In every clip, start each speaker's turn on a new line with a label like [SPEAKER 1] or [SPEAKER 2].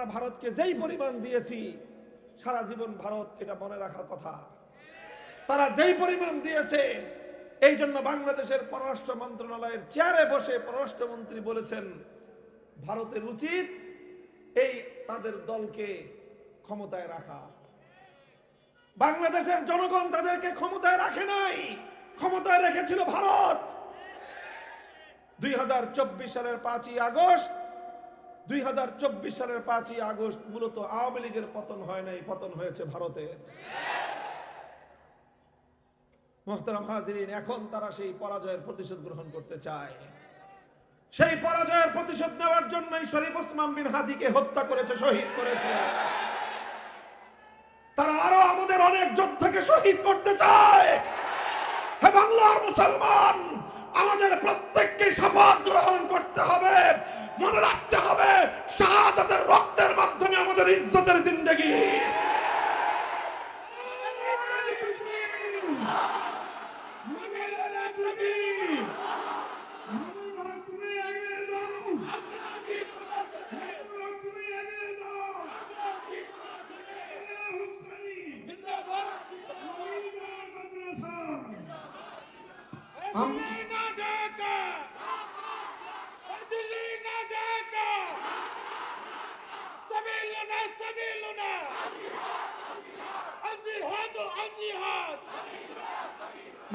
[SPEAKER 1] আমরা ভারতকে যেই পরিমাণ দিয়েছি, সারা জীবন ভারত এটা মনে রাখার কথা। তারা যেই পরিমাণ দিয়েছে, এই জন্য বাংলাদেশের পররাষ্ট্র মন্ত্রণালয়ের চেয়ারে বসে পররাষ্ট্রমন্ত্রী বলেছেন ভারতের উচিত এই তাদের দলকে ক্ষমতায় রাখা। বাংলাদেশের জনগণ তাদেরকে ক্ষমতায় রাখে নাই, ক্ষমতায় রেখেছিল ভারত। 2024 সালের 5ই আগস্ট 2024 সালের 5ই আগস্ট মূলত আওয়ামী লীগের পতন হয় নাই, পতন হয়েছে ভারতের। মুহতারাম হাজিরিন, এখন তারা সেই পরাজয়ের প্রতিশোধ গ্রহণ করতে চায়। সেই পরাজয়ের প্রতিশোধ নেওয়ার জন্যই শরীফ ওসমান বিন হাদিকে হত্যা করেছে, শহীদ করেছে। তারা আরো আমাদের অনেক যোদ্ধাকে শহীদ করতে চায়। হে বাংলার মুসলমান, আমাদের প্রত্যেককে শপথ গ্রহণ করতে হবে, মনে রাখতে হবে শাহাদাতের রক্তের মাধ্যমে আমাদের ইজ্জতের জিন্দেগি।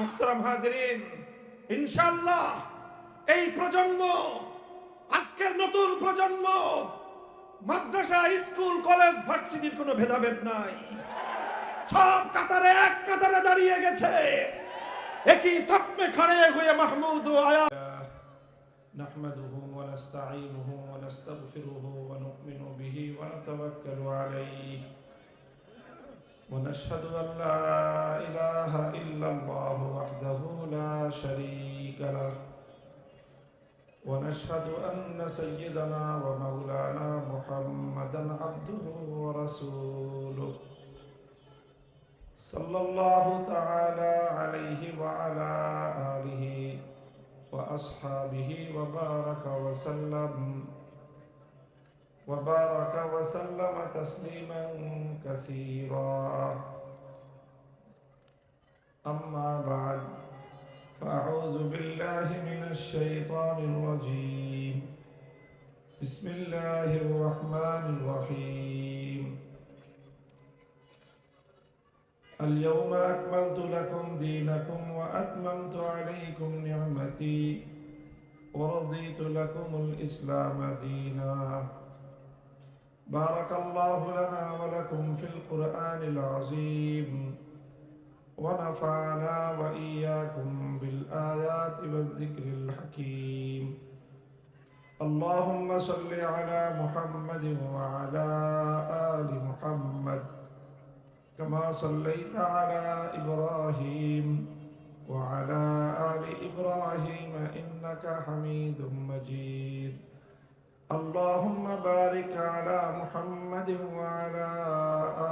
[SPEAKER 1] মুহতারাম হাজিরিন, ইনশাআল্লাহ এই প্রজন্ম, আজকের নতুন প্রজন্ম, মাদ্রাসা, স্কুল, কলেজ, ভার্সিটির কোনো ভেদাভেদ নাই। সব কাতারে এক কাতারে দাঁড়িয়ে গেছে, একই সাফ মে খড়ে হুয়ে মাহমুদ ও আয়া। নাহমাদুহু ওয়া নাস্তাঈনুহু ওয়া নাস্তাগফিরুহু ওয়া নু'মিনু বিহি ওয়া নাতাওয়াক্কালু আলাইহি ওয়া নাশহাদু আন লা ইলাহা ইল্লাল্লাহু ওয়াহদাহু লা শারীকা লাহু ওয়া নাশহাদু আন্না সাইয়্যিদানা ওয়া মাওলানা মুহাম্মাদান আবদুহু ওয়া রাসূলুহু সাল্লাল্লাহু তাআলা আলাইহি ওয়া আলা আলিহি ওয়া আসহাবিহি ওয়া বারাকা ওয়া সাল্লাম وبارك وسلم تسليما كثيرا. أما بعد، فأعوذ بالله من الشيطان الرجيم. بسم الله الرحمن الرحيم. اليوم أكملت لكم دينكم وأتممت عليكم نعمتي ورضيت لكم الإسلام دينا. بارك الله لنا ولكم في القرآن العظيم ونفعنا وإياكم بالآيات والذكر الحكيم. اللهم صل على محمد وعلى آل محمد كما صليت على إبراهيم وعلى آل إبراهيم إنك حميد مجيد. اللهم بارك على محمد وعلى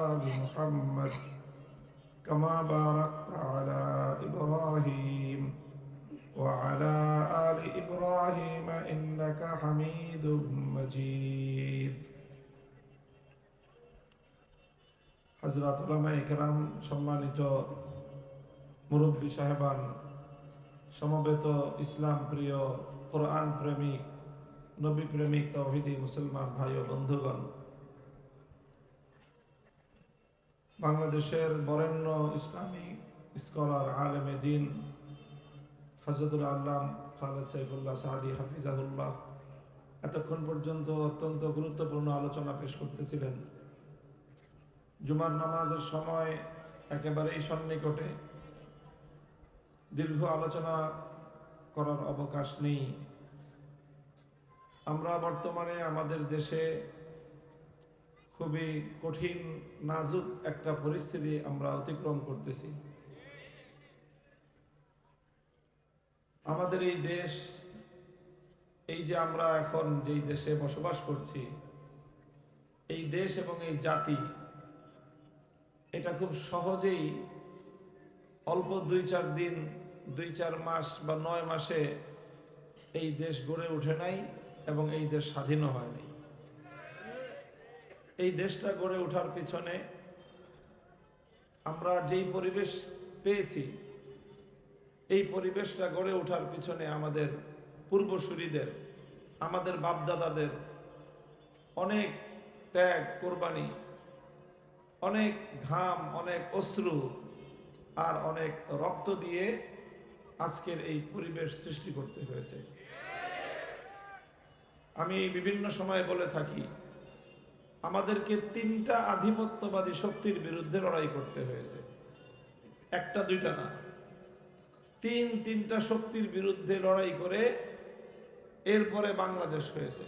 [SPEAKER 1] آل محمد كما باركت على إبراهيم وعلى آل إبراهيم إنك حميد مجيد. হযরত উলামায়ে কেরাম, সম্মানিত মুরব্বী সাহেবান, সমবেত ইসলাম প্রিয়, কোরআন প্রেমিক, নবী প্রেমিক, তাওহীদি মুসলমান ভাই ও বন্ধুগণ, বাংলাদেশের বরেণ্য ইসলামী স্কলার, আলেমে দ্বীন হযরতুল আল্লাম খালেদ সাইফুল্লাহ সাদি হাফিজাহুল্লাহ এতক্ষণ পর্যন্ত অত্যন্ত গুরুত্বপূর্ণ আলোচনা পেশ করতেছিলেন। জুমার নামাজের সময় একেবারেই সন্নিকটে, দীর্ঘ আলোচনা করার অবকাশ নেই। আমরা বর্তমানে আমাদের দেশে খুবই কঠিন, নাজুক একটা পরিস্থিতি আমরা অতিক্রম করতেছি। আমাদের এই দেশ, এই যে আমরা এখন যেই দেশে বসবাস করছি, এই দেশ এবং এই জাতি, এটা খুব সহজেই অল্প 2-4 দিন, 2-4 মাস বা 9 মাসে এই দেশ গড়ে ওঠে নাই এবং এই দেশ স্বাধীনও হয়নি। এই দেশটা গড়ে ওঠার পিছনে আমরা যেই পরিবেশ পেয়েছি, এই পরিবেশটা গড়ে ওঠার পিছনে আমাদের পূর্বসূরীদের, আমাদের বাপদাদাদের অনেক ত্যাগ, কোরবানি, অনেক ঘাম, অনেক অশ্রু আর অনেক রক্ত দিয়ে আজকের এই পরিবেশ সৃষ্টি করতে হয়েছে। আমি বিভিন্ন সময় বলে থাকি, আমাদেরকে তিনটা আধিপত্যবাদী শক্তির বিরুদ্ধে লড়াই করতে হয়েছে, একটা দুইটা না, তিনটা শক্তির বিরুদ্ধে লড়াই করে এরপরে বাংলাদেশ হয়েছে।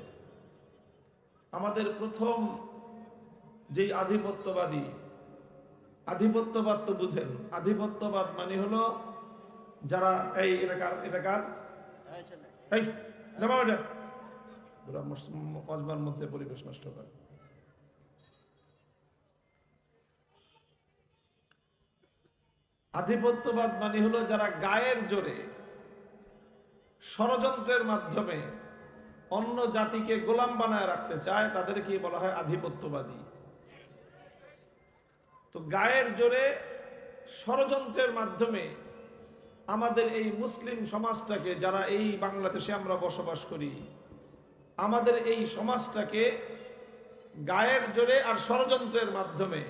[SPEAKER 1] আমাদের প্রথম যেই আধিপত্যবাদ তো বুঝেন, আধিপত্যবাদ মানে হলো যারা এই এটাকার এই মজমার মধ্যে পরিবেশ নষ্ট করে। আধিপত্যবাদ মানে হলো যারা গায়ের জোরে ষড়যন্ত্রের মাধ্যমে অন্য জাতিকে গোলাম বানায় রাখতে চায়, তাদেরকে বলা হয় আধিপত্যবাদী। তো গায়ের জোরে ষড়যন্ত্রের মাধ্যমে আমাদের এই মুসলিম সমাজটাকে, যারা এই বাংলাদেশে আমরা বসবাস করি, আমাদের এই সমাজটাকে গায়ের জোরে আর ষড়যন্ত্রের মাধ্যমে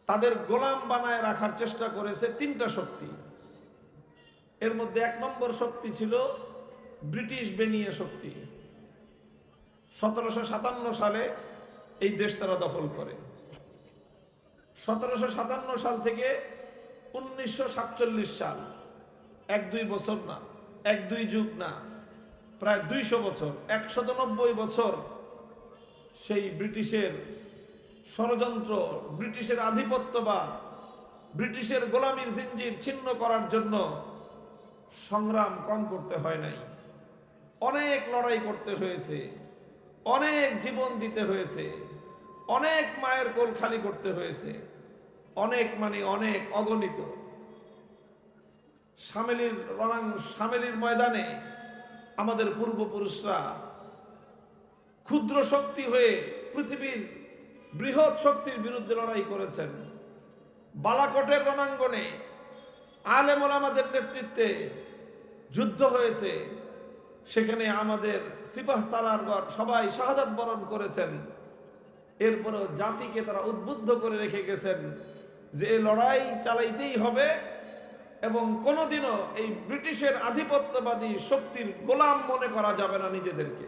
[SPEAKER 1] তাদের গোলাম বানায় রাখার চেষ্টা করেছে তিনটা শক্তি। এর মধ্যে এক নম্বর শক্তি ছিল ব্রিটিশ বেনিয়া শক্তি। 1757 সালে এই দেশ তারা দখল করে। 1757 সাল থেকে 1947 সাল, 1-2 বছর না, 1-2 যুগ না, প্রায় 200 বছর, 190 বছর সেই ব্রিটিশের ষড়যন্ত্র, ব্রিটিশের আধিপত্যবাদ, ব্রিটিশের গোলামির জিঞ্জির ছিন্ন করার জন্য সংগ্রাম কম করতে হয় নাই। অনেক লড়াই করতে হয়েছে, অনেক জীবন দিতে হয়েছে, অনেক মায়ের কোল খালি করতে হয়েছে, অনেক মানে অনেক, অগণিত। সামেলির ময়দানে আমাদের পূর্বপুরুষরা ক্ষুদ্র শক্তি হয়ে পৃথিবীর বৃহৎ শক্তির বিরুদ্ধে লড়াই করেছেন। বালাকোটের রণাঙ্গনে আলেম ওলামাদের নেতৃত্বে যুদ্ধ হয়েছে, সেখানে আমাদের সিপাহ সালারগণ সবাই শাহাদাত বরণ করেছেন। এরপরেও জাতিকে তারা উদ্বুদ্ধ করে রেখে গেছেন যে এই লড়াই চালাইতেই হবে এবং কোনোদিনও এই ব্রিটিশের আধিপত্যবাদী শক্তির গোলাম মনে করা যাবে না নিজেদেরকে।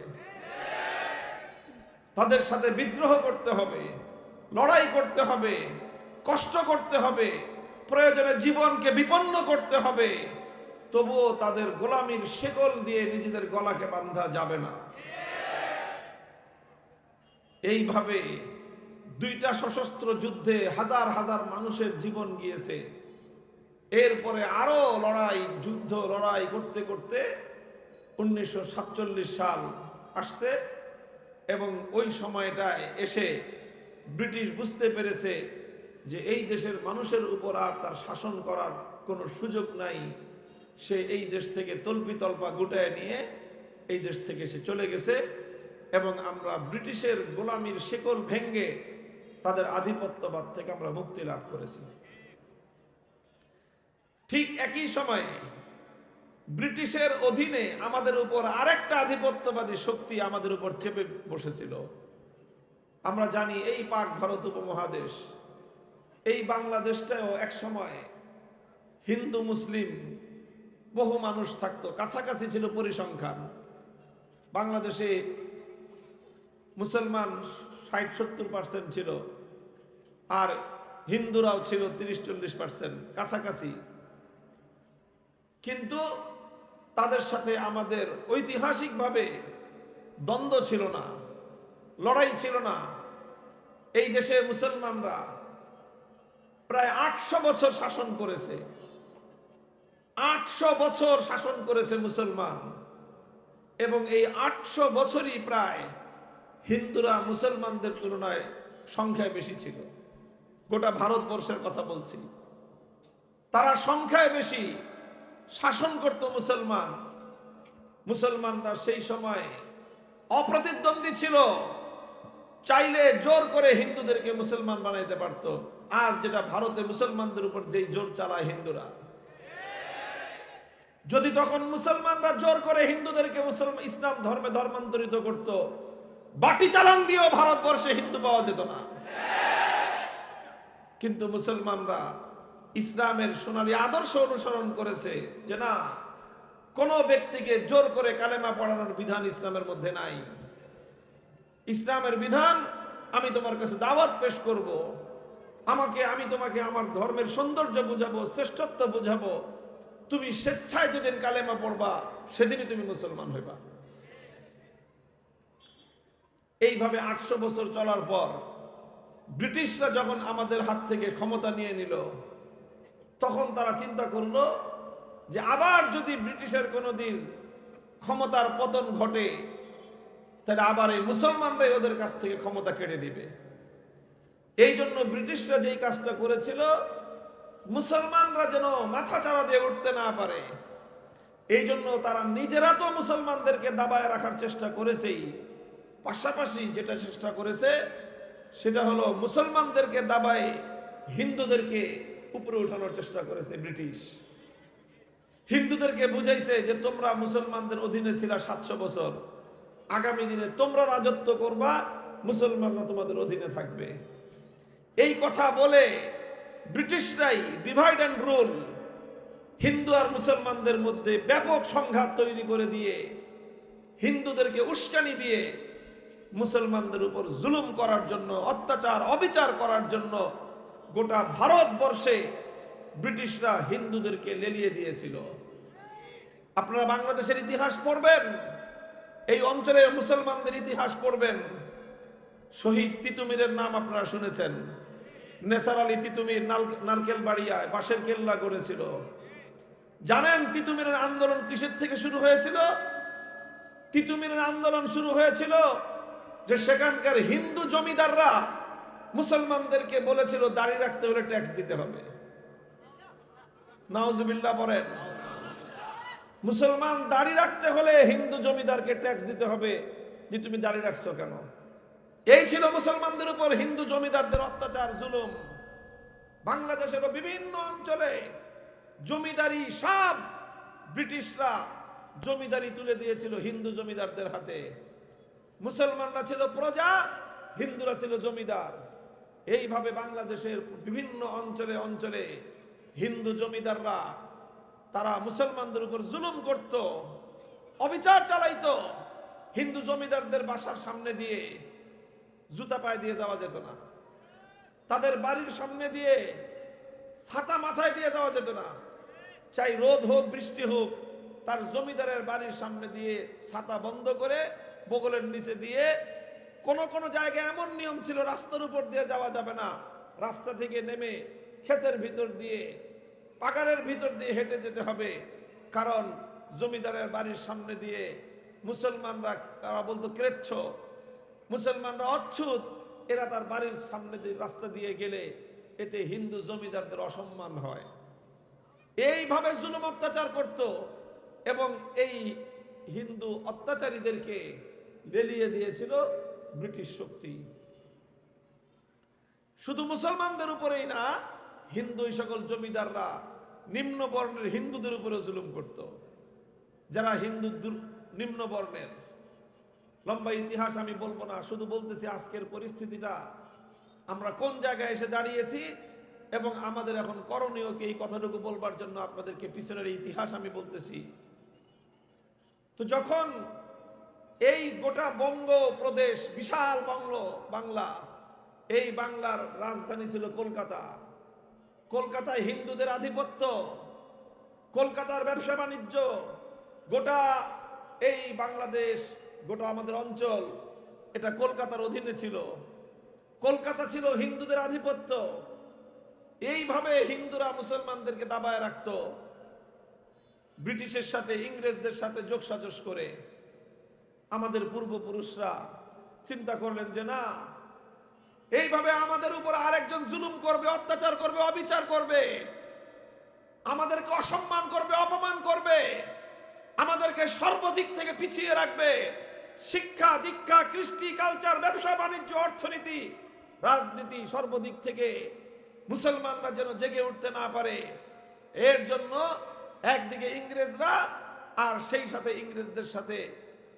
[SPEAKER 1] তাদের সাথে বিদ্রোহ করতে হবে, লড়াই করতে হবে, কষ্ট করতে হবে, প্রয়োজনে জীবনকে বিপন্ন করতে হবে, তবুও তাদের গোলামির শেকল দিয়ে নিজেদের গলাকে বাঁধা যাবে না। এইভাবে দুইটা সশস্ত্র যুদ্ধে হাজার হাজার মানুষের জীবন গিয়েছে। এরপরে আরো লড়াই করতে করতে 1947 সাল আসছে এবং ওই সময়টায় এসে ব্রিটিশ বুঝতে পেরেছে যে এই দেশের মানুষের উপর আর তার শাসন করার কোনো সুযোগ নাই। সে এই দেশ থেকে তল্পিতল্পা গুটায় নিয়ে এই দেশ থেকে সে চলে গেছে এবং আমরা ব্রিটিশের গোলামির শেকল ভেঙ্গে তাদের আধিপত্যবাদ থেকে আমরা মুক্তি লাভ করেছি। ঠিক একই সময়ে ব্রিটিশের অধীনে আমাদের উপর আরেকটা আধিপত্যবাদী শক্তি আমাদের উপর চেপে বসেছিল। আমরা জানি এই পাক ভারত উপমহাদেশ, এই বাংলাদেশটাও এক সময় হিন্দু মুসলিম বহু মানুষ থাকতো, কাছাকাছি ছিল পরিসংখ্যান। বাংলাদেশে মুসলমান 60-70% ছিল আর হিন্দুরাও ছিল 30-40%, কাছাকাছি। কিন্তু তাদের সাথে আমাদের ঐতিহাসিকভাবে দ্বন্দ্ব ছিল না, লড়াই ছিল না। এই দেশে মুসলমানরা প্রায় 800 বছর শাসন করেছে। 800 বছর শাসন করেছে মুসলমান, এবং এই 800 বছরই প্রায় হিন্দুরা মুসলমানদের তুলনায় সংখ্যায় বেশি ছিল। গোটা ভারতবর্ষের কথা বলছি, তারা সংখ্যায় বেশি, শাসন করত মুসলমান। মুসলমানরা সেই সময় অপ্রতিদ্বন্দ্বী ছিল, চাইলে জোর করে হিন্দুদেরকে মুসলমান বানাইতে পারতো। আজ যেটা ভারতে মুসলমানদের উপর যেই জোর চালায় হিন্দুরা, যদি তখন মুসলমানরা জোর করে হিন্দুদেরকে ইসলাম ধর্মে ধর্মান্তরিত করত, বাটি চালান দিয়েও ভারতবর্ষে হিন্দু পাওয়া যেত না। কিন্তু মুসলমানরা ইসলামের সোনালী আদর্শ অনুসরণ করেছে যে না, কোন ব্যক্তিকে জোর করে কালেমা পড়ানোর বিধান ইসলামের মধ্যে নাই। ইসলামের বিধান, আমি তোমার কাছে দাওয়াত পেশ করব, আমি তোমাকে আমার ধর্মের সৌন্দর্য বুঝাবো, শ্রেষ্ঠত্ব বুঝাবো, তুমি স্বেচ্ছায় যেদিন কালেমা পড়বা সেদিনই তুমি মুসলমান হইবা। এইভাবে 800 বছর চলার পর ব্রিটিশরা যখন আমাদের হাত থেকে ক্ষমতা নিয়ে নিল, তখন তারা চিন্তা করলো যে আবার যদি ব্রিটিশের কোনোদিন ক্ষমতার পতন ঘটে, তাহলে আবার এই মুসলমানরাই ওদের কাছ থেকে ক্ষমতা কেড়ে নেবে। এই জন্য ব্রিটিশরা যেই কাজটা করেছিল, মুসলমানরা যেন মাথা চাড়া দিয়ে উঠতে না পারে, এই জন্য তারা নিজেরা তো মুসলমানদেরকে দাবায় রাখার চেষ্টা করেছেই, পাশাপাশি যেটা চেষ্টা করেছে সেটা হলো মুসলমানদেরকে দাবায় হিন্দুদেরকে উপরে উঠানোর চেষ্টা করেছে ব্রিটিশ। হিন্দুদেরকে বুঝাইছে যে তোমরা মুসলমানদের অধীনে ছিলা 700 বছর, আগামী দিনে তোমরা রাজত্ব করবা, মুসলমানরা তোমাদের অধীনে থাকবে। এই কথা বলে ব্রিটিশরাই ডিভাইড অ্যান্ড রুল, হিন্দু আর মুসলমানদের মধ্যে ব্যাপক সংঘাত তৈরি করে দিয়ে, হিন্দুদেরকে উস্কানি দিয়ে মুসলমানদের উপর জুলুম করার জন্য, অত্যাচার অবিচার করার জন্য গোটা ভারতবর্ষে ব্রিটিশরা হিন্দুদেরকে লেলিয়ে দিয়েছিল। আপনারা বাংলাদেশের ইতিহাস পড়বেন, এই অঞ্চলের মুসলমানদের ইতিহাস পড়বেন, শহীদ তিতুমিরের নাম আপনারা শুনেছেন। নেসার আলী তিতুমির নারকেল বাড়িয়ায় বাঁশের কেল্লা গড়েছিল। জানেন তিতুমিরের আন্দোলন কিসের থেকে শুরু হয়েছিল? তিতুমিরের আন্দোলন শুরু হয়েছিল যে সেখানকার হিন্দু জমিদাররা মুসলমানদেরকে বলেছিল দাড়ি রাখতে হলে ট্যাক্স দিতে হবে। নাউজুবিল্লাহ পড়েন। মুসলমান দাড়ি রাখতে হলে হিন্দু জমিদারকে ট্যাক্স দিতে হবে, যে তুমি দাড়ি রাখছো কেন? এই ছিল মুসলমানদের উপর হিন্দু জমিদারদের অত্যাচার, জুলুম। বাংলাদেশের বিভিন্ন অঞ্চলে জমিদারি সব ব্রিটিশরা জমিদারি তুলে দিয়েছিল হিন্দু জমিদারদের হাতে। মুসলমানরা ছিল প্রজা, হিন্দুরা ছিল জমিদার। এইভাবে বাংলাদেশের বিভিন্ন অঞ্চলে অঞ্চলে হিন্দু জমিদাররা তারা মুসলমানদের উপর জুলুম করত, অবিচার চালাইতো। হিন্দু জমিদারদের বাসার সামনে দিয়ে জুতা পায়ে দিয়ে যাওয়া যেত না, তাদের বাড়ির সামনে দিয়ে ছাতা মাথায় দিয়ে যাওয়া যেত না। চাই রোদ হোক বৃষ্টি হোক, তার জমিদারের বাড়ির সামনে দিয়ে ছাতা বন্ধ করে বগলের নিচে দিয়ে, কোন কোন জায়গায় এমন নিয়ম ছিল রাস্তার উপর দিয়ে যাওয়া যাবে না, রাস্তা থেকে নেমে ক্ষেতের ভিতর দিয়ে, পাগারের ভিতর দিয়ে হেঁটে যেতে হবে। কারণ জমিদারের বাড়ির সামনে দিয়ে মুসলমানরা, তারা বলতো ক্রেচ্ছ, মুসলমানরা অচ্ছুত, এরা তার বাড়ির সামনে দিয়ে রাস্তা দিয়ে গেলে এতে হিন্দু জমিদারদের অসম্মান হয়। এইভাবে জুলুম অত্যাচার করত এবং এই হিন্দু অত্যাচারীদেরকে লেলিয়ে দিয়েছিল ব্রিটিশ শক্তি। শুধু মুসলমানদের উপরেই না, হিন্দু সকল জমিদাররা নিম্ন বর্ণের হিন্দুদের উপরে জুলুম করত। যারা হিন্দু নিম্ন বর্ণের, লম্বা ইতিহাস আমি বলবো না, শুধু বলতেছি আজকের পরিস্থিতিটা আমরা কোন জায়গায় এসে দাঁড়িয়েছি এবং আমাদের এখন করণীয় কি, এই কথাটুকু বলবার জন্য আপনাদেরকে পিছনের ইতিহাস আমি বলতেছি। তো যখন এই গোটা বঙ্গ প্রদেশ, বিশাল বাংলা, এই বাংলার রাজধানী ছিল কলকাতা। কলকাতায় হিন্দুদের আধিপত্য, কলকাতার ব্যবসা বাণিজ্য, গোটা এই বাংলাদেশ, গোটা আমাদের অঞ্চল, এটা কলকাতার অধীনে ছিল। কলকাতা ছিল হিন্দুদের আধিপত্য। এইভাবে হিন্দুরা মুসলমানদেরকে দাবায় রাখত, ব্রিটিশের সাথে, ইংরেজদের সাথে যোগসাজশ করে। আমাদের পূর্বপুরুষরা চিন্তা করলেন যে না, এইভাবে আমাদের উপর আরেকজন জুলুম করবে, অত্যাচার করবে, অবিচার করবে, আমাদেরকে অসম্মান করবে, অপমান করবে, আমাদেরকে সর্বদিক থেকে পিছিয়ে রাখবে, শিক্ষা দীক্ষা কৃষ্টি কালচার ব্যবসা বাণিজ্য অর্থনীতি রাজনীতি সর্বদিক থেকে মুসলমানরা যেন জেগে উঠতে না পারে, এর জন্য একদিকে ইংরেজরা আর সেই সাথে ইংরেজদের সাথে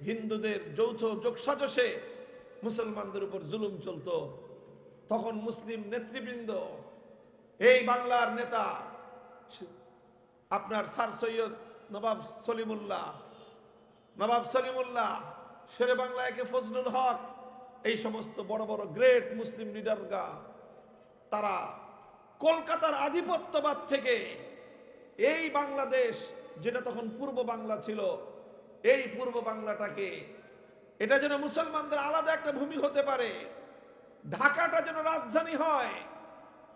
[SPEAKER 1] হিন্দুদের যৌথ যোগসাজশে মুসলমানদের উপর জুলুম চলতো। তখন মুসলিম নেতৃবৃন্দ, এই বাংলার নেতা আপনার স্যার সৈয়দ নবাব সলিমুল্লাহ, শেরে বাংলা একে ফজলুল হক, এই সমস্ত বড় বড় গ্রেট মুসলিম লিডাররা তারা কলকাতার আধিপত্যবাদ থেকে এই বাংলাদেশ, যেটা তখন পূর্ব বাংলা ছিল, এই পূর্ব বাংলাটাকে এটা যেন মুসলমানদের আলাদা একটা ভূমি হতে পারে, ঢাকাটা যেন রাজধানী হয়,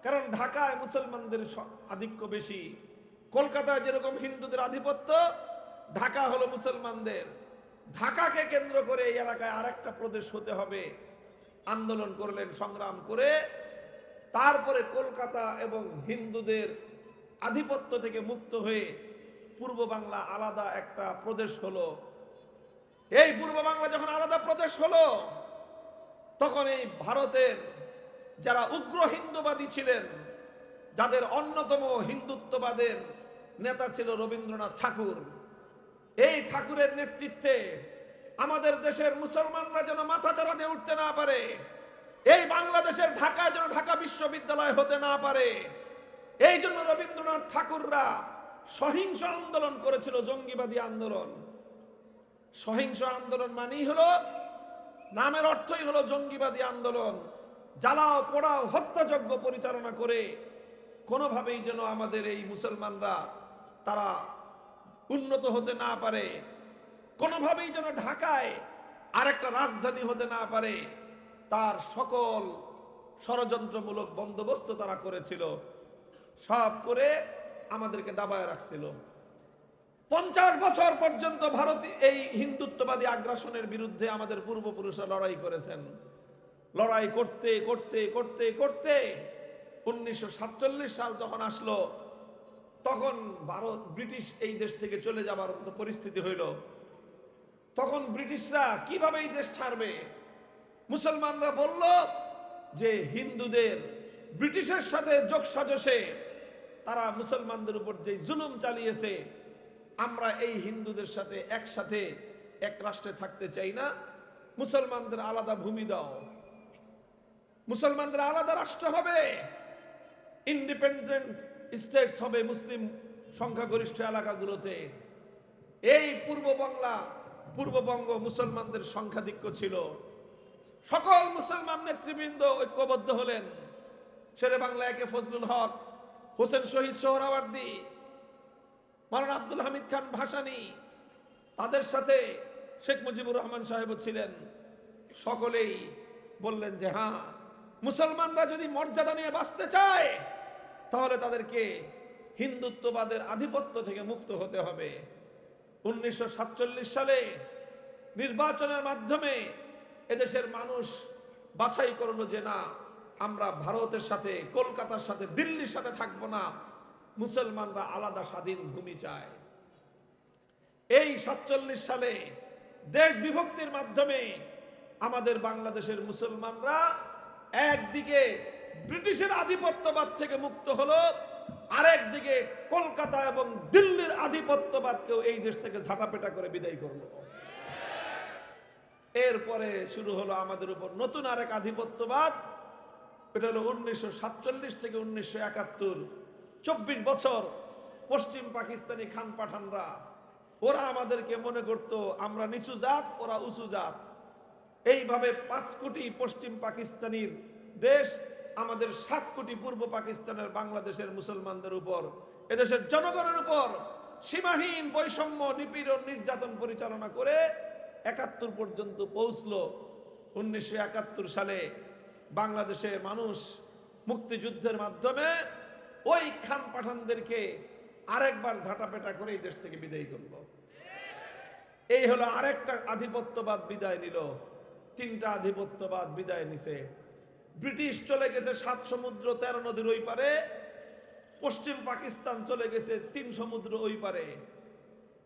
[SPEAKER 1] কারণ ঢাকায় মুসলমানদের আধিক্য বেশি। কলকাতায় যেরকম হিন্দুদের আধিপত্য, ঢাকা হলো মুসলমানদের। ঢাকাকে কেন্দ্র করে এই এলাকায় আরেকটা প্রদেশ হতে হবে। আন্দোলন করলেন, সংগ্রাম করে তারপরে কলকাতা এবং হিন্দুদের আধিপত্য থেকে মুক্ত হয়ে পূর্ব বাংলা আলাদা একটা প্রদেশ হলো। এই পূর্ব বাংলা যখন আলাদা প্রদেশ হলো, তখন এই ভারতের যারা উগ্র হিন্দুবাদী ছিলেন, যাদের অন্যতম হিন্দুত্ববাদের নেতা ছিল রবীন্দ্রনাথ ঠাকুর, এই ঠাকুরের নেতৃত্বে আমাদের দেশের মুসলমানরা যেন মাথা চাড়া দিয়ে উঠতে না পারে, এই বাংলাদেশের ঢাকায় যেন ঢাকা বিশ্ববিদ্যালয় হতে না পারে, এই জন্য রবীন্দ্রনাথ ঠাকুররা সহিংস আন্দোলন করেছিল, জঙ্গিবাদী আন্দোলন। সহিংস আন্দোলন মানেই হলো, নামের অর্থই হলো জঙ্গিবাদী আন্দোলন। জ্বালাও পোড়াও হত্যাযজ্ঞ পরিচালনা করে কোনোভাবেই যেন আমাদের এই মুসলমানরা তারা উন্নত হতে না পারে, কোনোভাবেই যেন ঢাকায় আরেকটা রাজধানী হতে না পারে, তার সকল ষড়যন্ত্রমূলক বন্দোবস্ত তারা করেছিল। সব করে আমাদেরকে দাবায় রাখছিল। 50 বছর পর্যন্ত ভারত এই হিন্দুত্ববাদী আগ্রাসনের বিরুদ্ধে আমাদের পূর্বপুরুষরা লড়াই করেছেন। লড়াই করতে করতে করতে করতে 1947 সাল যখন আসলো, তখন ভারত ব্রিটিশ এই দেশ থেকে চলে যাবার মতো পরিস্থিতি হইল। তখন ব্রিটিশরা কিভাবে এই দেশ ছাড়বে? মুসলমানরা বলল যে হিন্দুদের ব্রিটিশের সাথে যোগসাজশে তারা মুসলমানদের উপর যে জুলুম চালিয়েছে, আমরা এই হিন্দুদের সাথে একসাথে এক রাষ্ট্রে থাকতে চাই না, মুসলমানদের আলাদা ভূমি দাও, মুসলমানদের আলাদা রাষ্ট্র হবে, ইন্ডিপেন্ডেন্ট স্টেটস হবে মুসলিম সংখ্যাগরিষ্ঠ এলাকাগুলোতে। এই পূর্ববঙ্গ মুসলমানদের সংখ্যাধিক্য ছিল। সকল মুসলমান নেতৃবৃন্দ ঐক্যবদ্ধ হলেন। শেরে বাংলা একে ফজলুল হক, হোসেন শহীদ সোহরাওয়ার্দী, মাওলানা আব্দুল হামিদ খান ভাসানী, তাদের সাথে শেখ মুজিবুর রহমান সাহেব ছিলেন। সকলেই বললেন যে হ্যাঁ, মুসলমানরা যদি মর্যাদা নিয়ে বাঁচতে চায় তাহলে তাদেরকে হিন্দুত্ববাদের আধিপত্য থেকে মুক্ত হতে হবে। 1947 সালে নির্বাচনের মাধ্যমে এদেশের মানুষ বাছাই করলো যে না, আমরা ভারতের সাথে, কলকাতার সাথে, দিল্লির সাথে থাকবো না, মুসলমানরা আলাদা স্বাধীন ভূমি চায়। এই 47 সালে দেশ বিভক্তির মাধ্যমে আমাদের বাংলাদেশের মুসলমানরা একদিকে ব্রিটিশের আধিপত্যবাদ থেকে মুক্ত হলো, আরেকদিকে কলকাতা এবং দিল্লির আধিপত্যবাদকেও এই দেশ থেকে ঝাঁটাপেটা করে বিদায় করলো। এরপরে শুরু হলো আমাদের উপর নতুন আরেক আধিপত্যবাদ। এটা হলো 1947 থেকে 1971, 24 বছর পশ্চিম পাকিস্তানি খান পাঠানরা, ওরা আমাদেরকে মনে করতো আমরা নিচু জাত, ওরা উঁচু জাত। এইভাবে 5 কোটি পশ্চিম পাকিস্তানির দেশ আমাদের 7 কোটি পূর্ব পাকিস্তানের বাংলাদেশের মুসলমানদের উপর, এদেশের জনগণের উপর সীমাহীন বৈষম্য, নিপীড়ন, নির্যাতন পরিচালনা করে 71 পর্যন্ত পৌঁছলো। 1971 সালে বাংলাদেশে মানুষ মুক্তিযুদ্ধের মাধ্যমে ওই খান পাঠানদেরকে আরেকবার ঝাঁটাপেটা করে এই দেশ থেকে বিদায় করলো। এই হলো আরেকটা আধিপত্যবাদ বিদায় নিল। 3টা আধিপত্যবাদ বিদায় নিছে। ব্রিটিশ চলে গেছে 7 সমুদ্র 13 নদীর ওই পারে, পশ্চিম পাকিস্তান চলে গেছে 3 সমুদ্র ওই পারে।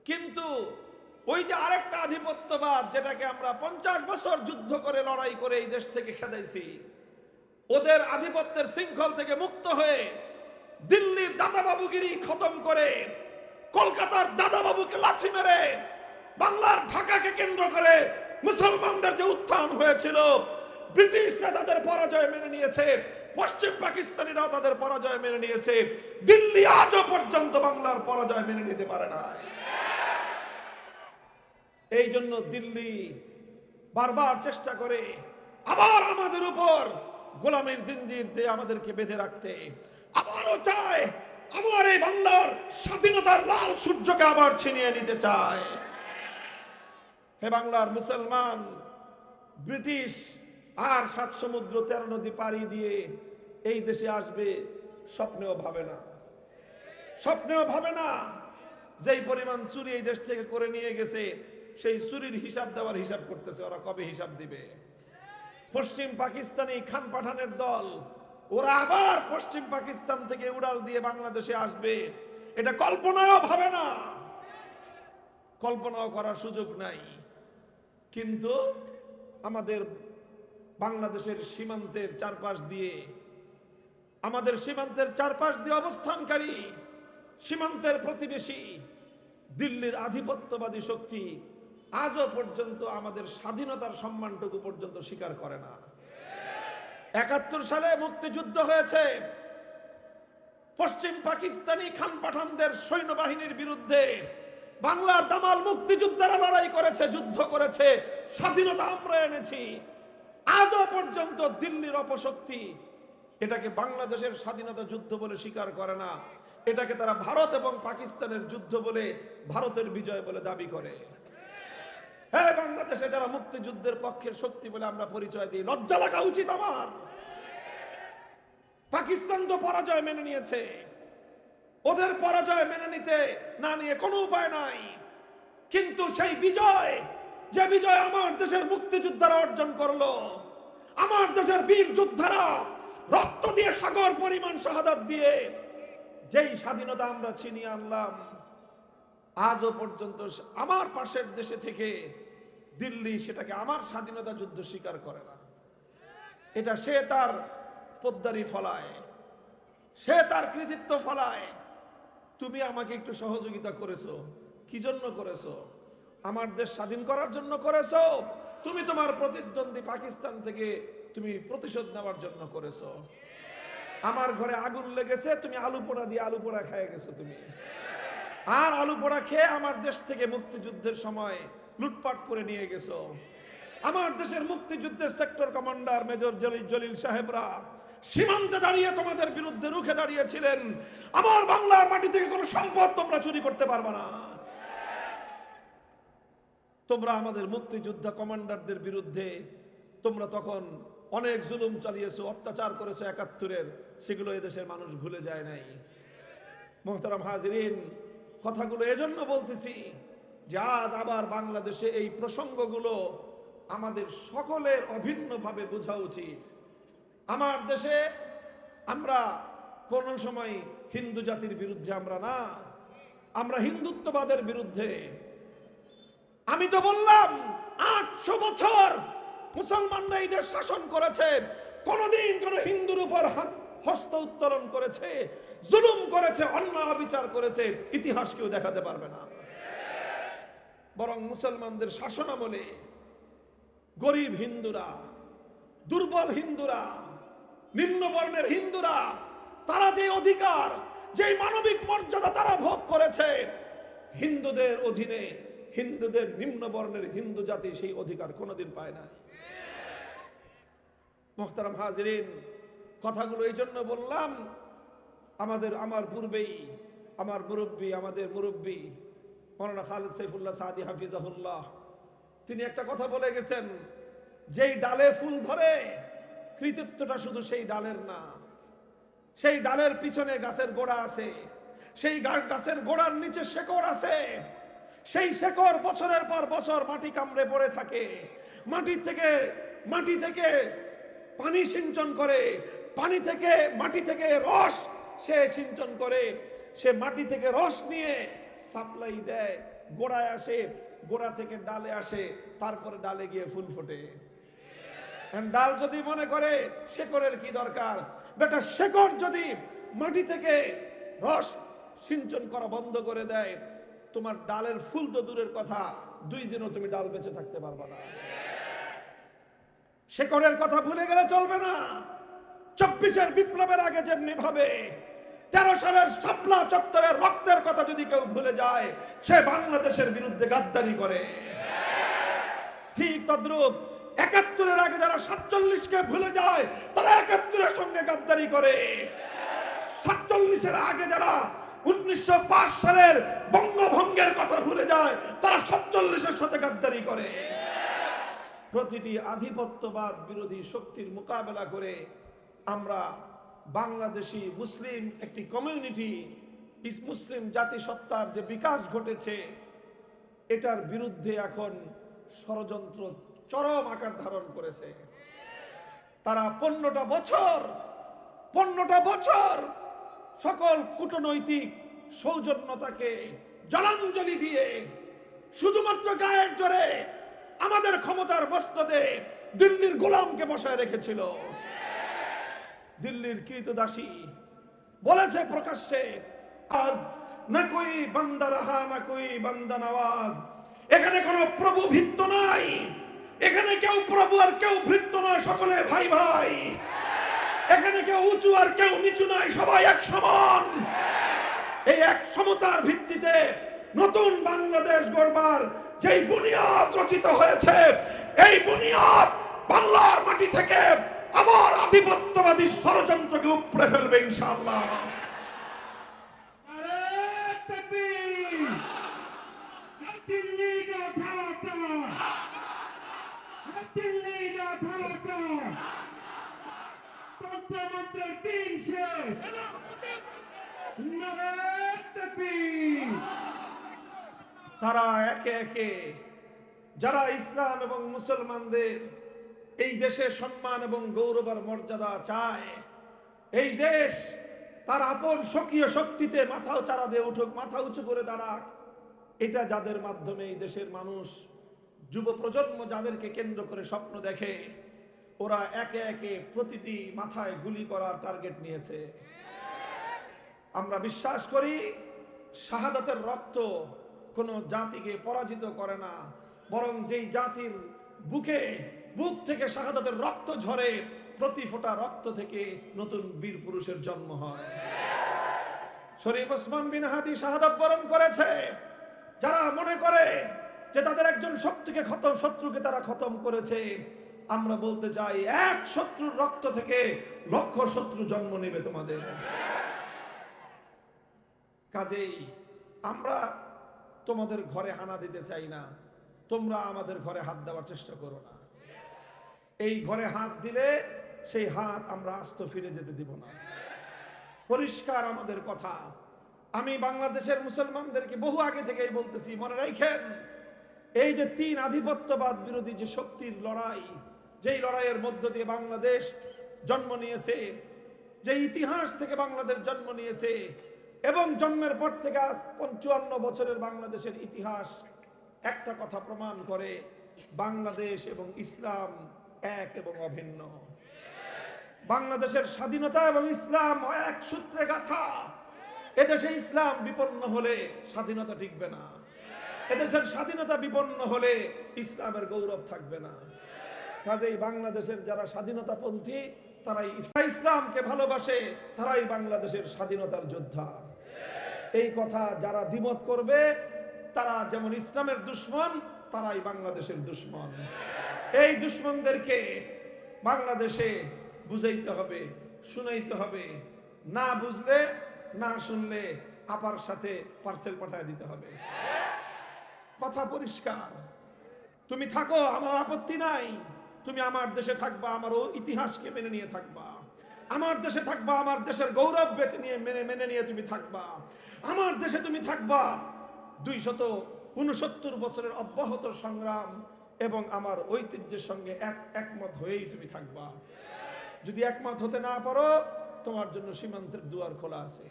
[SPEAKER 1] কিন্তু ওই যে আরেকটা আধিপত্যবাদ, যেটাকে আমরা 50 বছর যুদ্ধ করে লড়াই করে এই দেশ থেকে খেদাইছি, ওদের আধিপত্যের শৃঙ্খল থেকে মুক্ত হয়ে দিল্লির দাদাবাবুগিরি খতম করে কলকাতার দাদাবাবুকে লাথি মেরে বাংলার ঢাকাকে কেন্দ্র করে মুসলমানদের যে উত্থান হয়েছিল, ব্রিটিশরা তাদের পরাজয় মেনে নিয়েছে, পশ্চিম পাকিস্তানিরাও তাদের পরাজয় মেনে নিয়েছে, দিল্লি আজও পর্যন্ত বাংলার পরাজয় মেনে নিতে পারে না। এই জন্য দিল্লি বারবার চেষ্টা করে আবার আমাদের উপর গোলামের জিঞ্জির দিয়ে আমাদেরকে বেঁধে রাখতে, আবারও চায় আমার এই বাংলার স্বাধীনতার লাল সূর্যকে আবার ছিনিয়ে নিতে চায়। হে বাংলার মুসলমান, ব্রিটিশ আর 7 সমুদ্র 13 নদী পাড়ি দিয়ে এই দেশে আসবে স্বপ্নেও ভাবে না, স্বপ্নেও ভাবে না। যেই পরিমাণ চুরি এই দেশ থেকে করে নিয়ে গেছে, সেই চুরির হিসাব দেওয়ার হিসাব করতেছে ওরা, কবে হিসাব দিবে। পশ্চিম পাকিস্তানি খান পাঠানের দল, ওরা আবার পশ্চিম পাকিস্তান থেকে উড়াল দিয়ে বাংলাদেশে আসবে, এটা কল্পনাও ভাবে না, কল্পনাও করার সুযোগ নাই। কিন্তু আমাদের বাংলাদেশের সীমান্তের চারপাশ দিয়ে, আমাদের সীমান্তের চারপাশ দিয়ে অবস্থানকারী সীমান্তের প্রতিবেশী দিল্লির আধিপত্যবাদী শক্তি আজও পর্যন্ত আমাদের স্বাধীনতার সম্মানটুকু পর্যন্ত স্বীকার করে না। 71 সালে মুক্তিযুদ্ধ হয়েছে, পশ্চিম পাকিস্তানি খান পাঠানদের সৈন্যবাহিনীর বিরুদ্ধে বাংলার দামাল মুক্তিযোদ্ধারা লড়াই করেছে, যুদ্ধ করেছে, স্বাধীনতা আমরা এনেছি। আজও পর্যন্ত দিল্লির অপশক্তি এটাকে বাংলাদেশের স্বাধীনতা যুদ্ধ বলে স্বীকার করে না, এটাকে তারা ভারত এবং পাকিস্তানের যুদ্ধ বলে, ভারতের বিজয় বলে দাবি করে। হ্যাঁ, বাংলাদেশে যারা মুক্তিযুদ্ধের পক্ষের শক্তি বলে আমরা পরিচয় দিই, লজ্জা লাগা উচিত আমার। পাকিস্তান তো পরাজয় মেনে নিয়েছে, ওদের পরাজয় মেনে নিতে না নিয়ে কোনো উপায় নাই। কিন্তু সেই বিজয়, যে বিজয় আমার দেশের মুক্তিযোদ্ধারা অর্জন করলো, আমার দেশের বীর যোদ্ধারা রক্ত দিয়ে সাগর পরিমাণ শাহাদাত দিয়ে যেই স্বাধীনতা আমরা ছিনিয়ে আনলাম, আজও পর্যন্ত আমার পাশের দেশে থেকে দিল্লি সেটাকে আমার স্বাধীনতা যুদ্ধ স্বীকার করে না। এটা সে তার পোদ্দারি ফলায়, সে তার কৃতিত্ব ফলায়। তুমি আমাকে একটু সহযোগিতা করেছো, কি জন্য করেছো? আমার দেশ স্বাধীন করার জন্য করেছো? তুমি তোমার প্রতিদ্বন্দ্বী পাকিস্তান থেকে তুমি প্রতিশোধ নেওয়ার জন্য করেছো? আমার ঘরে আগুন লেগেছে, তুমি আলু পোড়া দিয়ে আলু পোড়া খেয়ে গেছো তুমি, আর আলু পোড়া খেয়ে আমার দেশ থেকে মুক্তিযুদ্ধের সময় লুটপাট করে নিয়ে গেছো। আমার দেশের মুক্তিযুদ্ধের সেক্টর কমান্ডার মেজর জলিল সাহেবরা সীমান্তে দাঁড়িয়ে তোমাদের বিরুদ্ধে রুখে দাঁড়িয়েছিলেন। আমার বাংলার মাটি থেকে কোনো সম্পদ তোমরা চুরি করতে পারবে না। তোমরা আমাদের মুক্তিযোদ্ধা কমান্ডারদের বিরুদ্ধে তোমরা তখন অনেক জুলুম চালিয়েছো, অত্যাচার করেছো 71-এর, সেগুলো এদেশের মানুষ ভুলে যায় নাই। মোহতারাম হাজিরিন, কথাগুলো এজন্য বলতেছি যে আজ আবার বাংলাদেশে এই প্রসঙ্গগুলো আমাদের সকলের অভিন্নভাবে বোঝা উচিত। আমার দেশে আমরা কোন সময় হিন্দু জাতির বিরুদ্ধে আমরা না, আমরা হিন্দুত্ববাদের বিরুদ্ধে। আমি তো বললাম 800 বছর মুসলমানরা এই দেশ শাসন করেছে, কোনদিন কোন হিন্দুর উপর হস্ত উত্তোলন করেছে, জুলুম করেছে, অন্যায় অবিচার করেছে, ইতিহাস কেউ দেখাতে পারবে না। বরং মুসলমানদের শাসনামলে গরিব হিন্দুরা, দুর্বল হিন্দুরা, নিম্নবর্ণের হিন্দুরা, তারা যে অধিকার, যে মানবিক মর্যাদা তারা ভোগ করেছে, হিন্দুদের অধীনে হিন্দুদের নিম্নবর্ণের হিন্দু জাতি সেই অধিকার কোনোদিন পায় না। মুহতারাম হাজিরিন, কথাগুলো এই জন্য বললাম, আমার পূর্বেই আমাদের মুরব্বী মাওলানা খালেদ সাইফুল্লাহ সাদি হাফিজাহুল্লাহ, তিনি একটা কথা বলে গেছেন, যেই ডালে ফুল ধরে কৃতিত্বটা শুধু সেই ডালের না, সেই ডালের পিছনে গাছের গোড়া আছে, সেই গাছের গোড়ার নিচে শেকড় আছে, সেই শেকড় বছরের পর বছর মাটি কামড়ে পড়ে থাকে, মাটি থেকে পানি সিঞ্চন করে, মাটি থেকে রস সে সিঞ্চন করে, সে মাটি থেকে রস নিয়ে সাপ্লাই দেয়, গোড়ায় আসে, গোড়া থেকে ডালে আসে, তারপরে ডালে গিয়ে ফুল ফোটে। ডাল যদি মনে করে শেকড়ের কি দরকার, বেটা শেকড় যদি মাটি থেকে রস সিঞ্চন করা বন্ধ করে দেয়, তোমার ডালের ফুল তো দূরের কথা, 2 দিনও তুমি ডাল বেঁচে থাকতে পারবে না। শেকড়ের কথা ভুলে গেলে চলবে না। 24-এর বিপ্লবের আগে যেমনি ভাবে 13 সালের শাপলা চত্বরের রক্তের কথা যদি কেউ ভুলে যায়, সে বাংলাদেশের বিরুদ্ধে গাদ্দারি করে। ঠিক তদ্রূপ 71-এর আগে যারা 47-কে ভুলে যায়, তারা 71-এর সঙ্গে গাদ্দারি করে। 47-এর আগে যারা 1905 সালের বঙ্গভঙ্গের কথা ভুলে যায়, তারা 47-এর সাথে গাদ্দারি করে। প্রতিটি আধিপত্যবাদ বিরোধী শক্তির মোকাবেলা করে আমরা বাংলাদেশি মুসলিম একটি কমিউনিটি, মুসলিম জাতিসত্তার যে বিকাশ ঘটেছে, এটার বিরুদ্ধে এখন ষড়যন্ত্র চরম আকার ধারণ করেছে। তারা 15টা বছর সকল কূটনৈতিক সৌজন্যতাকে জলাঞ্জলি দিয়ে শুধুমাত্র গায়ের জোরে আমাদের ক্ষমতার মস্তদে দিল্লির গোলামকে বসায় রেখেছিল। দিল্লির কৃতদাসী বলেছে প্রকাশ্যে, আজ না কোই বান্দা রাহা না কোই বান্দা নওয়াজ। এখানে কোনো প্রভু ভৃত্য নাই, এখানে কেউ প্রভু আর কেউ ভৃত্য নয়, সকলে ভাই ভাই। এখানে কেউ উঁচু আর কেউ নিচু নয়, সবাই এক সমান। এই এক সমতার ভিত্তিতে নতুন বাংলাদেশ গড়বার যেই বুনিয়াদ রচিত হয়েছে, এই বুনিয়াদ বাংলার মাটি থেকে আবার আধিপত্যবাদী ষড়যন্ত্রকে উপড়ে ফেলবে ইনশাআল্লাহ। তারা একে একে যারা ইসলাম এবং মুসলমানদের এই দেশে সম্মান এবং গৌরব আর মর্যাদা চায়, এই দেশ তার আপন স্বকীয় শক্তিতে মাথাও চারা দিয়ে উঠুক, মাথা উঁচু করে দাঁড়াক, এটা যাদের মাধ্যমে এই দেশের মানুষ, যুব প্রজন্ম যাদেরকে কেন্দ্র করে স্বপ্ন দেখে, ওরা একে একে প্রতিটি মাথায় গুলি করার টার্গেট নিয়েছে। আমরা বিশ্বাস করি শাহাদাতের রক্ত কোন জাতিকে পরাজিত করে না, বরং যেই জাতির বুক থেকে শাহাদাতের রক্ত ঝরে, প্রতি ফোঁটা রক্ত থেকে নতুন বীর পুরুষের জন্ম হয়। শরীফ ওসমান বিন হাদি শাহাদাত বরণ করেছে। যারা মনে করে যে তাদের একজন শত্রুকে তারা খতম করেছে, আমরা বলতে চাই, এক শত্রুর রক্ত থেকে লক্ষ শত্রু জন্ম নেবে তোমাদের। কাজেই আমরা তোমাদের ঘরে হানা দিতে চাই না, তোমরা আমাদের ঘরে হাত দেওয়ার চেষ্টা করো না। এই ঘরে হাত দিলে সেই হাত আমরা আস্ত ফিরে যেতে দিব না। পরিষ্কার আমাদের কথা। আমি বাংলাদেশের মুসলমানদেরকে বহু আগে থেকেই বলতেছি, মনে রাখেন, এই যে 3 আধিপত্যবাদ বিরোধী যে শক্তির লড়াই, যেই লড়াইয়ের মধ্য দিয়ে বাংলাদেশ জন্ম নিয়েছে, যে ইতিহাস থেকে বাংলাদেশ জন্ম নিয়েছে, এবং জন্মের পর থেকে আজ 55 বছরের বাংলাদেশের ইতিহাস একটা কথা প্রমাণ করে, বাংলাদেশ এবং ইসলাম এক এবং অভিন্ন। বাংলাদেশের স্বাধীনতা এবং ইসলাম এক সূত্রে গাঁথা। এদেশে ইসলাম বিপন্ন হলে স্বাধীনতা টিকবে না, এদেশের স্বাধীনতা বিপন্ন হলে ইসলামের গৌরব থাকবে না। কাজেই বাংলাদেশের যারা স্বাধীনতাপন্থী, তারাই ইসলামকে ভালোবাসে, তারাই বাংলাদেশের স্বাধীনতার যোদ্ধা। এই কথা যারা দ্বিমত করবে, তারা যেমন ইসলামের দুশমন, তারাই বাংলাদেশের দুশমন। এই দুশমনদেরকে বাংলাদেশে বুঝাইতে হবে, শুনাইতে হবে। না বুঝলে, না শুনলে আপার সাথে পার্সেল পাঠায় দিতে হবে। কথা পরিষ্কার। তুমি থাকো, আমার আপত্তি নাই। তুমি আমার দেশে থাকবা, আমারও ইতিহাসকে মেনে নিয়ে থাকবা। আমার দেশে থাকবা, আমার দেশের গৌরব বেঁচে নিয়ে মেনে নিয়ে তুমি থাকবা। আমার দেশে তুমি থাকবা 269 বছরের অব্যাহত সংগ্রাম এবং আমার ঐতিহ্যের সঙ্গে একমত হয়েই তুমি থাকবা। যদি একমত হতে না পারো, তোমার জন্য সীমান্তের দুয়ার খোলা আছে।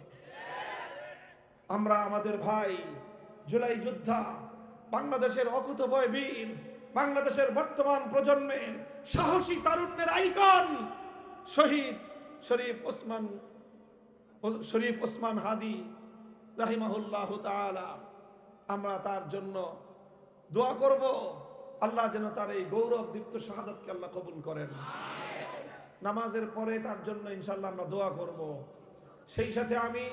[SPEAKER 1] আমরা আমাদের ভাই জুলাই যোদ্ধা বাংলাদেশের অকুতোভয় বীর, বাংলাদেশের বর্তমান প্রজন্মের সাহসী তারুণ্যের আইকন শহীদ শরীফ ওসমান হাদি রাহিমাহুল্লাহু তাআলা। আমরা তার জন্য দোয়া করব, আল্লাহ যেন তার এই গৌরবদীপ্ত শাহাদাতকে আল্লাহ কবুল করেন। নামাজের পরে তার জন্য ইনশাআল্লাহ আমরা দোয়া করব। সেই সাথে আমি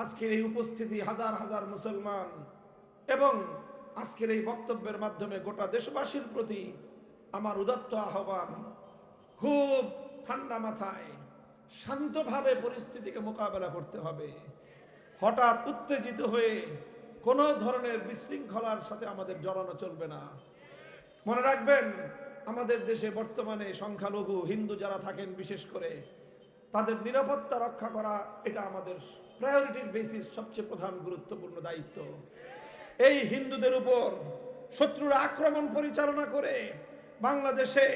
[SPEAKER 1] আজকের এই উপস্থিতি হাজার হাজার মুসলমান এবং আজকের এই বক্তব্যের মাধ্যমে গোটা দেশবাসীর প্রতি আমার উদাত্ত আহ্বান, খুব ঠান্ডা মাথায় শান্তভাবে পরিস্থিতিকে মোকাবেলা করতে হবে। হঠাৎ উত্তেজিত হয়ে কোনো ধরনের বিশৃঙ্খলার সাথে আমাদের জড়ানো চলবে না। মনে রাখবেন, আমাদের দেশে বর্তমানে সংখ্যালঘু হিন্দু যারা থাকেন, বিশেষ করে তাদের নিরাপত্তা রক্ষা করা এটা আমাদের প্রায়োরিটির বেসিস, সবচেয়ে প্রধান গুরুত্বপূর্ণ দায়িত্ব। এই হিন্দুদের উপর শত্রুরা আক্রমণ পরিচালনা করে বাংলাদেশে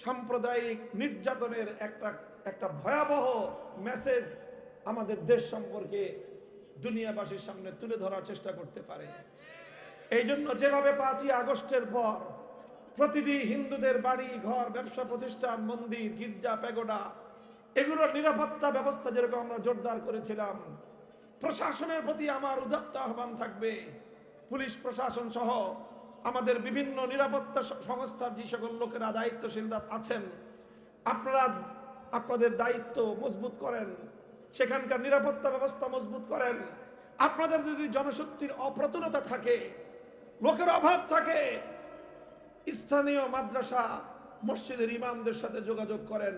[SPEAKER 1] সাম্প্রদায়িক নির্যাতনের একটা ভয়াবহ মেসেজ আমাদের দেশ সম্পর্কে দুনিয়াবাসীর সামনে তুলে ধরার চেষ্টা করতে পারে। এই জন্য যেভাবে 5ই আগস্টের পর প্রতিটি হিন্দুদের বাড়ি ঘর, ব্যবসা প্রতিষ্ঠান, মন্দির, গির্জা, প্যাগোডা এগুলোর নিরাপত্তা ব্যবস্থা যেরকম আমরা জোরদার করেছিলাম, প্রশাসনের প্রতি আমার উদাত্ত আহ্বান থাকবে, পুলিশ প্রশাসন সহ আমাদের বিভিন্ন নিরাপত্তা সংস্থার যে সকল লোকেরা দায়িত্বশীলরা আছেন, আপনারা আপনাদের দায়িত্ব মজবুত করেন, সেখানকার নিরাপত্তা ব্যবস্থা মজবুত করেন। আপনাদের যদি জনশক্তির অপ্রতুলতা থাকে, লোকের অভাব থাকে, স্থানীয় মাদ্রাসা মসজিদের ইমামদের সাথে যোগাযোগ করেন।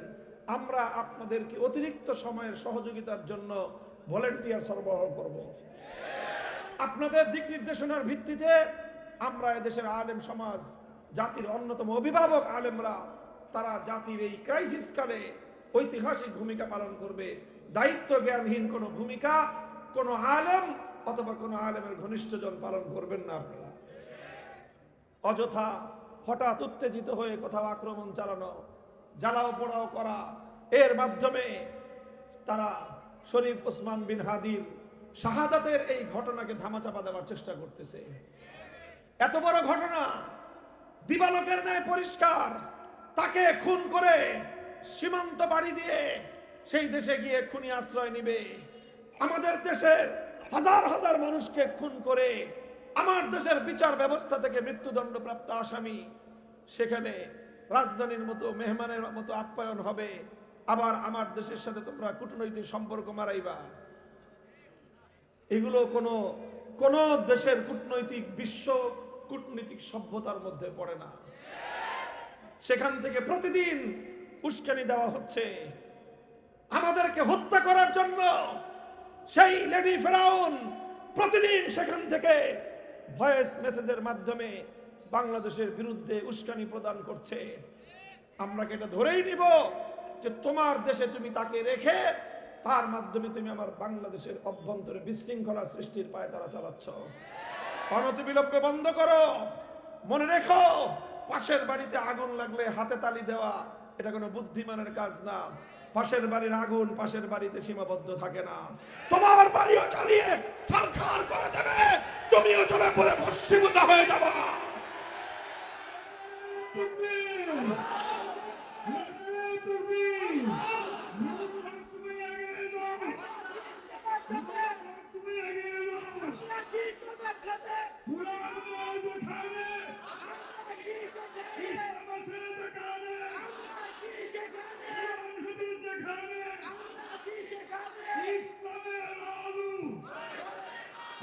[SPEAKER 1] আমরা আপনাদেরকে অতিরিক্ত সময়ের সহযোগিতার জন্য ভলেন্টিয়ার সরবরাহ করব। আপনাদের দিক নির্দেশনার ভিত্তিতে আমরা এদেশের আলেম সমাজ, জাতির অন্যতম অভিভাবক আলেমরা, তারা জাতির এই ক্রাইসিস কালে ঐতিহাসিক ভূমিকা পালন করবে। দায়িত্ব জ্ঞানহীন কোনো ভূমিকা কোনো আলেম অথবা কোনো আলেমের ঘনিষ্ঠজন পালন করবেন না। আপনারা অযথা হঠাৎ উত্তেজিত হয়ে কোথাও আক্রমণ চালানো, জ্বালাও পোড়াও করা, এর মাধ্যমে তারা শরীফ ওসমান বিন হাদির শাহাদাতের এই ঘটনাকে ধামাচাপা দেওয়ার চেষ্টা করতেছে। এত বড় ঘটনা দিবালোকের ন্যায় পরিষ্কার, তাকে খুন করে সীমান্ত বাড়ি দিয়ে সেই দেশে গিয়ে খুনি আশ্রয় নিবে। আমাদের দেশের হাজার হাজার মানুষকে খুন করে আমার দেশের বিচার ব্যবস্থা থেকে মৃত্যুদণ্ডপ্রাপ্ত আসামি সেখানে রাজধানীর মতো মেহমানের মতো আপ্যায়ন হবে। আবার আমার দেশের সাথে তোমরা কূটনৈতিক সম্পর্ক মারাইবা। এগুলো কোন দেশের কূটনৈতিক বিশ্ব কূটনৈতিক সভ্যতার মধ্যে পড়ে না। সেখান থেকে প্রতিদিন উস্কানি দেওয়া হচ্ছে আমাদেরকে হত্যা করার জন্য। সেই লেডি ফেরাউন প্রতিদিন সেখান থেকে ভয়েস মেসেজের মাধ্যমে বাংলাদেশের বিরুদ্ধে উস্কানি প্রদান করছে। আমরা কি এটা ধরেই নিব যে তোমার দেশে তুমি তাকে রেখে তার মাধ্যমে তুমি আমার বাংলাদেশের অভ্যন্তরে বিশৃঙ্খলা সৃষ্টির পায়ে তারা চালাচ্ছ? অনতিবিলম্বে বন্ধ করো। মনে রেখো, পাশের বাড়িতে আগুন লাগলে হাতে তালি দেওয়া এটা কোনো বুদ্ধিমানের কাজ না। পাশের বাড়ির আগুন পাশের বাড়িতে সীমাবদ্ধ থাকে না। তোমার বাড়িও চালিয়ে সরকার করে দেবে, তুমিও চলে পড়ে ভস্মীভূত হয়ে যাবা।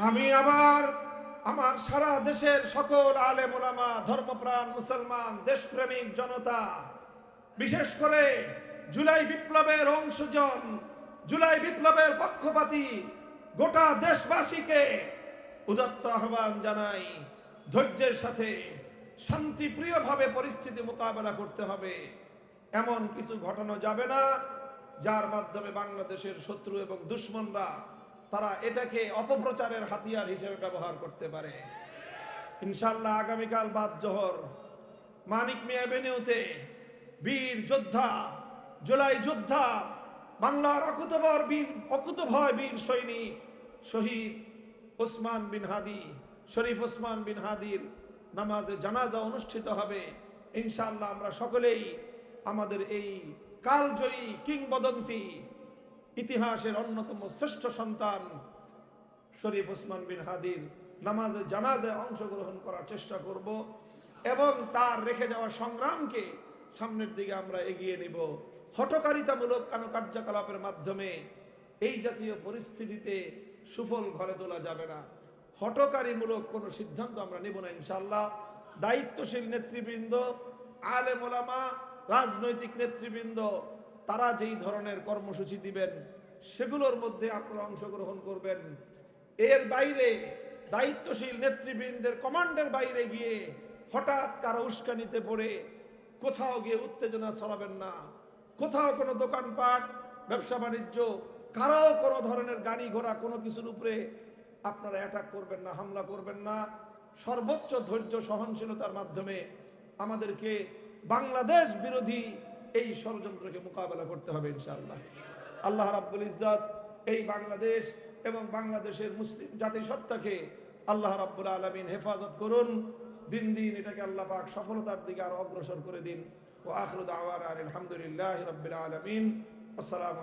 [SPEAKER 1] আমি আবার আমার সারা দেশের সকল আলেম ওলামা, ধর্মপ্রাণ মুসলমান, দেশপ্রেমিক জনতা, বিশেষ করে জুলাই বিপ্লবের অংশজন, জুলাই বিপ্লবের পক্ষপাতী গোটা দেশবাসীকে উদাত্ত আহ্বান জানাই, ধৈর্যের সাথে শান্তিপ্রিয়ভাবে পরিস্থিতি মোকাবেলা করতে হবে। এমন কিছু ঘটানো যাবে না যার মাধ্যমে বাংলাদেশের শত্রু এবং দুশ্মনরা তারা এটাকে অপপ্রচারের হাতিয়ার হিসেবে ব্যবহার করতে পারে। ইনশাআল্লাহ আগামীকাল বাদ জোহর মানিক মিয়া এভিনিউতে বীর যোদ্ধা, জুলাই যোদ্ধা, বাংলার অকুতভয় বীর সৈনিক শহীদ ওসমান বিন হাদি শরীফ ওসমান বিন হাদির নামাজে জানাজা অনুষ্ঠিত হবে। ইনশাআল্লাহ আমরা সকলেই আমাদের এই কালজয়ী কিংবদন্তি ইতিহাসের অন্যতম শ্রেষ্ঠ সন্তান শরীফ ওসমান বিন হাদির নামাজে জানাজায় অংশগ্রহণ করার চেষ্টা করব এবং তার রেখে যাওয়া সংগ্রামকে সামনের দিকে আমরা এগিয়ে নিব। হঠকারিতামূলক কোনো কার্যকলাপের মাধ্যমে এই জাতীয় পরিস্থিতিতে সুফল ঘরে তোলা যাবে না। হঠকারীমূলক কোনো সিদ্ধান্ত আমরা নেব না ইনশাআল্লাহ। দায়িত্বশীল নেতৃবৃন্দ, আলেম ওলামা, রাজনৈতিক নেতৃবৃন্দ তারা যেই ধরনের কর্মসূচি দিবেন সেগুলোর মধ্যে আপনারা অংশগ্রহণ করবেন। এর বাইরে দায়িত্বশীল নেতৃবৃন্দের কমান্ডের বাইরে গিয়ে হঠাৎ কারো উস্কানিতে পড়ে কোথাও গিয়ে উত্তেজনা ছড়াবেন না। কোথাও কোনো দোকানপাট, ব্যবসা বাণিজ্য, কারো কোনো ধরনের গাড়ি ঘোড়া কোনো কিছুর উপরে আপনারা অ্যাটাক করবেন না, হামলা করবেন না। সর্বোচ্চ ধৈর্য সহনশীলতার মাধ্যমে আমাদেরকে বাংলাদেশ বিরোধী এই ষড়যন্ত্রকে মোকাবেলা করতে হবে ইনশাআল্লাহ। আল্লাহ রাব্বুল ইজ্জত এই বাংলাদেশ এবং বাংলাদেশের মুসলিম জাতিসত্তাকে আল্লাহ রাব্বুল আলামিন হেফাজত করুন। দিন দিন এটাকে আল্লাহ পাক সফলতার দিকে আরো অগ্রসর করে দিন। ওয়া আখিরু দাওয়ানা আলহামদুলিল্লাহি রাব্বিল আলামিন। আসসালামু